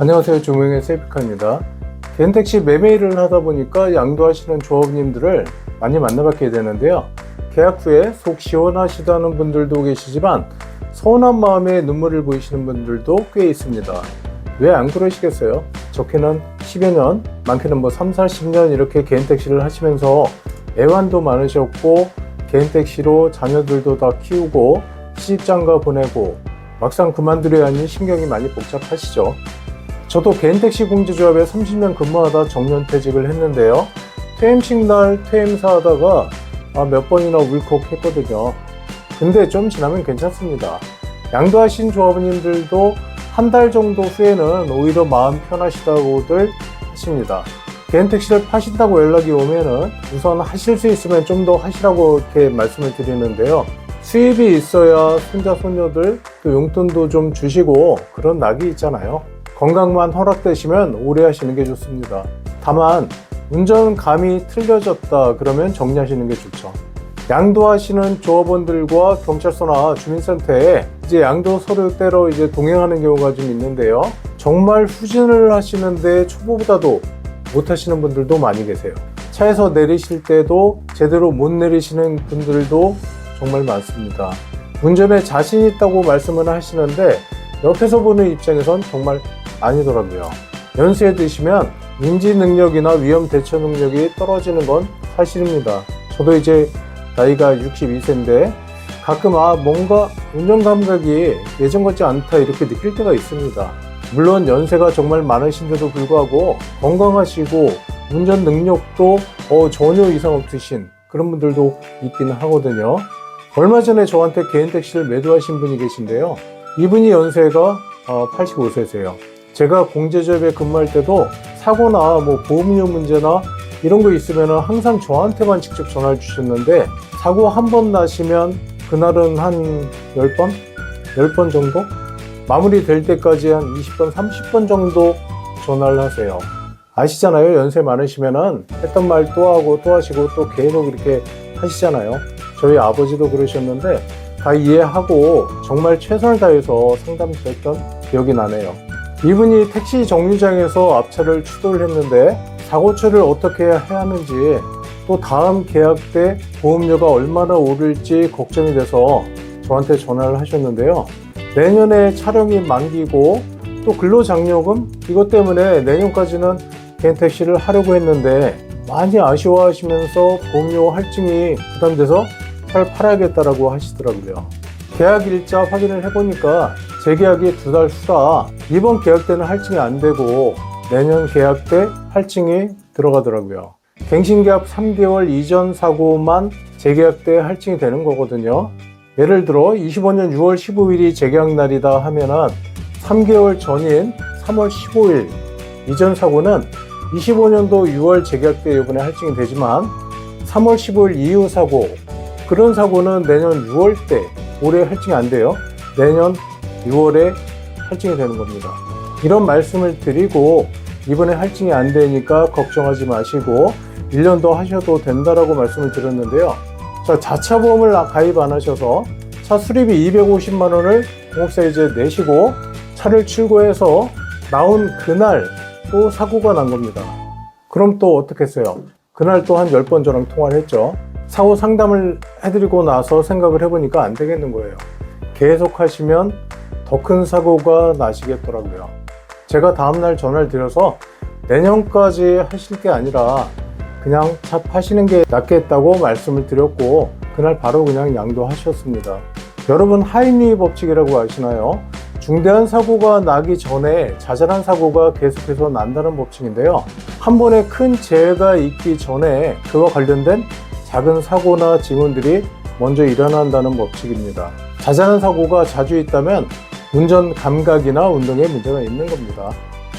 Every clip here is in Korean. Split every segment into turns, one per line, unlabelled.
안녕하세요. 조명의 세이프카입니다. 개인택시 매매일을 하다 보니까 양도하시는 조합원님들을 많이 만나뵙게 되는데요. 계약 후에 속 시원하시다는 분들도 계시지만 서운한 마음에 눈물을 보이시는 분들도 꽤 있습니다. 왜 안 그러시겠어요? 좋게는 10여 년, 많게는 3, 40년 이렇게 개인택시를 하시면서 애완도 많으셨고 개인택시로 자녀들도 다 키우고 시집장가 보내고 막상 그만두려야 하니 신경이 많이 복잡하시죠. 저도 개인택시 공제조합에 30년 근무하다 정년퇴직을 했는데요. 퇴임식 날 퇴임사 하다가 몇 번이나 울컥했거든요. 근데 좀 지나면 괜찮습니다. 양도하신 조합원님들도 한 달 정도 후에는 오히려 마음 편하시다고들 하십니다. 개인택시를 파신다고 연락이 오면은 우선 하실 수 있으면 좀 더 하시라고 이렇게 말씀을 드리는데요. 수입이 있어야 손자 손녀들 또 용돈도 좀 주시고 그런 낙이 있잖아요. 건강만 허락되시면 오래 하시는 게 좋습니다. 다만 운전감이 틀려졌다 그러면 정리하시는 게 좋죠. 양도하시는 조합원들과 경찰서나 주민센터에 이제 양도 서류 떼러 동행하는 경우가 좀 있는데요. 정말 후진을 하시는데 초보보다도 못 하시는 분들도 많이 계세요. 차에서 내리실 때도 제대로 못 내리시는 분들도 정말 많습니다. 운전에 자신 있다고 말씀은 하시는데 옆에서 보는 입장에선 정말 아니더라고요. 연세에 드시면 인지 능력이나 위험 대처 능력이 떨어지는 건 사실입니다. 저도 이제 나이가 62세인데 가끔 뭔가 운전 감각이 예전 같지 않다 이렇게 느낄 때가 있습니다. 물론 연세가 정말 많으신데도 불구하고 건강하시고 운전 능력도 전혀 이상 없으신 그런 분들도 있기는 하거든요. 얼마 전에 저한테 개인택시를 매도하신 분이 계신데요. 이분이 연세가 85세세요. 제가 공제조합에 근무할 때도 사고나 보험료 문제나 이런 거 있으면 항상 저한테만 직접 전화를 주셨는데 사고 한 번 나시면 그날은 한 10번? 10번 정도? 마무리 될 때까지 한 20번, 30번 정도 전화를 하세요. 아시잖아요. 연세 많으시면은 했던 말 또 하고 또 하시고 또 계속 이렇게 하시잖아요. 저희 아버지도 그러셨는데 다 이해하고 정말 최선을 다해서 상담했던 기억이 나네요. 이분이 택시 정류장에서 앞차를 추돌을 했는데 사고 처리를 어떻게 해야 하는지 또 다음 계약 때 보험료가 얼마나 오를지 걱정이 돼서 저한테 전화를 하셨는데요. 내년에 차량이 만기고 또 근로장려금 이것 때문에 내년까지는 개인택시를 하려고 했는데 많이 아쉬워하시면서 보험료 할증이 부담돼서 차를 팔아야겠다라고 하시더라고요. 계약 일자 확인을 해보니까 재계약이 2달 후라 이번 계약 때는 할증이 안 되고 내년 계약 때 할증이 들어가더라고요. 갱신계약 3개월 이전 사고만 재계약 때 할증이 되는 거거든요. 예를 들어 25년 6월 15일이 재계약 날이다 하면은 3개월 전인 3월 15일 이전 사고는 25년도 6월 재계약 때 이번에 할증이 되지만 3월 15일 이후 사고 그런 사고는 내년 6월 때 올해 할증이 안 돼요. 내년 6월에 할증이 되는 겁니다. 이런 말씀을 드리고 이번에 할증이 안 되니까 걱정하지 마시고 1년 더 하셔도 된다라고 말씀을 드렸는데요. 자, 자차 보험을 가입 안 하셔서 차 수리비 250만 원을 공업사에 내시고 차를 출고해서 나온 그날 또 사고가 난 겁니다. 그럼 또 어떻게 했어요? 그날 또 한 10번 저랑 통화를 했죠. 사고 상담을 해드리고 나서 생각을 해보니까 안 되겠는 거예요. 계속 하시면 더 큰 사고가 나시겠더라고요. 제가 다음날 전화를 드려서 내년까지 하실 게 아니라 그냥 차 파시는 게 낫겠다고 말씀을 드렸고 그날 바로 그냥 양도하셨습니다. 여러분 하임리 법칙이라고 아시나요? 중대한 사고가 나기 전에 자잘한 사고가 계속해서 난다는 법칙인데요. 한 번에 큰 재해가 있기 전에 그와 관련된 작은 사고나 징후들이 먼저 일어난다는 법칙입니다. 자잘한 사고가 자주 있다면 운전 감각이나 운동에 문제가 있는 겁니다.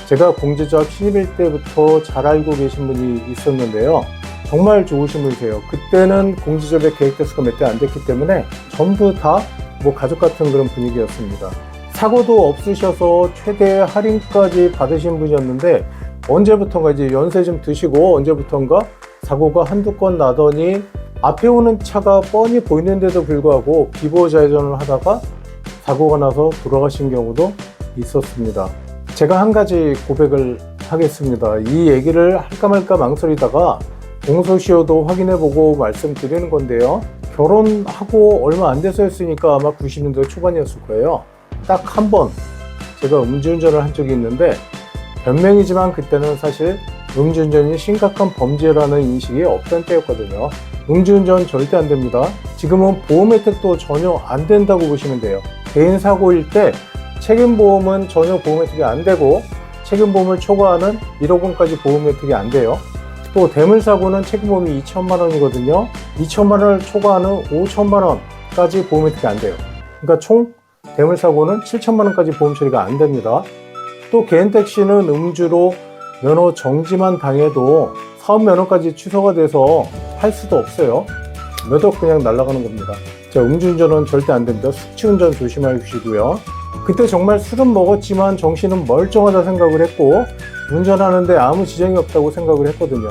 제가 공제조합 신입일 때부터 잘 알고 계신 분이 있었는데요. 정말 좋으신 분이세요. 그때는 공제조합의 계획 대수가 몇 대 안 됐기 때문에 전부 다 가족 같은 그런 분위기였습니다. 사고도 없으셔서 최대 할인까지 받으신 분이었는데 언제부턴가 연세 좀 드시고 언제부턴가 사고가 한두 건 나더니 앞에 오는 차가 뻔히 보이는데도 불구하고 비보호 좌회전을 하다가 사고가 나서 돌아가신 경우도 있었습니다. 제가 한 가지 고백을 하겠습니다. 이 얘기를 할까 말까 망설이다가 공소시효도 확인해보고 말씀드리는 건데요. 결혼하고 얼마 안 돼서였으니까 아마 90년대 초반이었을 거예요. 딱 한 번 제가 음주운전을 한 적이 있는데, 변명이지만 그때는 사실 음주운전이 심각한 범죄라는 인식이 없던 때였거든요. 음주운전 절대 안 됩니다. 지금은 보험 혜택도 전혀 안 된다고 보시면 돼요. 개인 사고일 때 책임보험은 전혀 보험 혜택이 안 되고, 책임보험을 초과하는 1억 원까지 보험 혜택이 안 돼요. 또 대물사고는 책임보험이 2천만 원이거든요. 2천만 원을 초과하는 5천만 원까지 보험 혜택이 안 돼요. 그러니까 총 대물사고는 7천만 원까지 보험 처리가 안 됩니다. 또 개인택시는 음주로 면허 정지만 당해도 사업 면허까지 취소가 돼서 할 수도 없어요. 몇 억 그냥 날아가는 겁니다. 자, 음주운전은 절대 안 됩니다. 숙취운전 조심하시고요. 그때 정말 술은 먹었지만 정신은 멀쩡하다 생각을 했고, 운전하는데 아무 지장이 없다고 생각을 했거든요.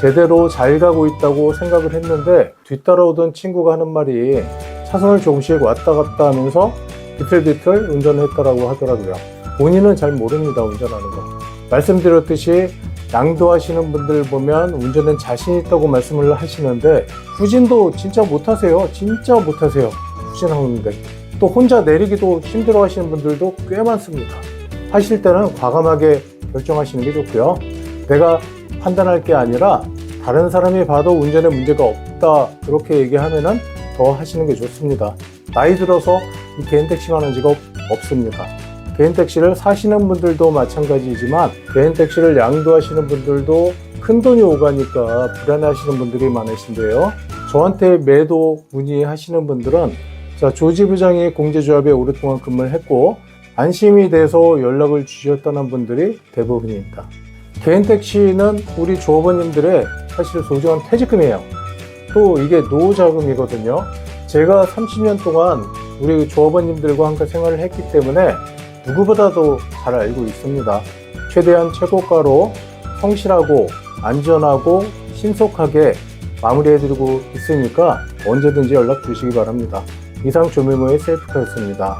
제대로 잘 가고 있다고 생각을 했는데, 뒤따라오던 친구가 하는 말이 차선을 조금씩 왔다 갔다 하면서 비틀비틀 운전을 했다라고 하더라고요. 본인은 잘 모릅니다, 운전하는 거. 말씀드렸듯이 양도하시는 분들 보면 운전엔 자신 있다고 말씀을 하시는데, 후진도 진짜 못하세요. 진짜 못하세요. 후진하는데. 또 혼자 내리기도 힘들어 하시는 분들도 꽤 많습니다. 하실 때는 과감하게 결정하시는 게 좋고요. 내가 판단할 게 아니라 다른 사람이 봐도 운전에 문제가 없다, 그렇게 얘기하면은 더 하시는 게 좋습니다. 나이 들어서 이 개인택시만 한 직업 없습니다. 개인택시를 사시는 분들도 마찬가지지만, 개인택시를 양도하시는 분들도 큰돈이 오가니까 불안해하시는 분들이 많으신데요. 저한테 매도 문의하시는 분들은 조지 부장이 공제조합에 오랫동안 근무를 했고 안심이 돼서 연락을 주셨다는 분들이 대부분입니다. 개인택시는 우리 조합원님들의 사실 소중한 퇴직금이에요. 또 이게 노후자금이거든요. 제가 30년 동안 우리 조합원님들과 함께 생활을 했기 때문에 누구보다도 잘 알고 있습니다. 최대한 최고가로 성실하고 안전하고 신속하게 마무리해드리고 있으니까 언제든지 연락 주시기 바랍니다. 이상 조미모의 셀프카였습니다.